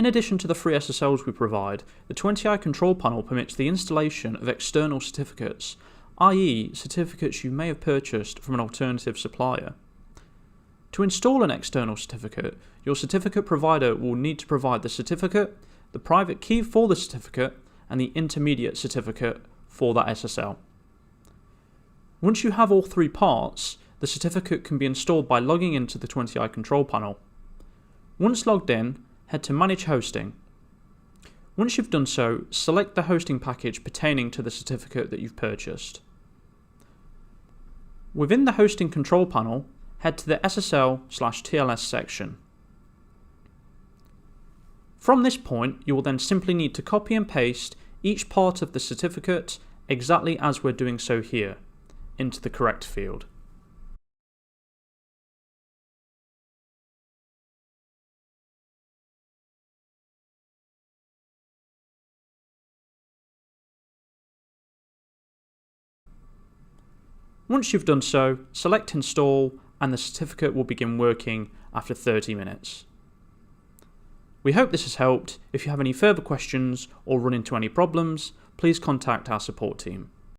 In addition to the free SSLs we provide, the 20i control panel permits the installation of external certificates, i.e. certificates you may have purchased from an alternative supplier. To install an external certificate, your certificate provider will need to provide the certificate, the private key for the certificate, and the intermediate certificate for that SSL. Once you have all three parts, the certificate can be installed by logging into the 20i control panel. Once logged in, head to Manage Hosting. Once you've done so, select the hosting package pertaining to the certificate that you've purchased. Within the hosting control panel, head to the SSL/TLS section. From this point, you will then simply need to copy and paste each part of the certificate, exactly as we're doing so here, into the correct field. Once you've done so, select Install and the certificate will begin working after 30 minutes. We hope this has helped. If you have any further questions or run into any problems, please contact our support team.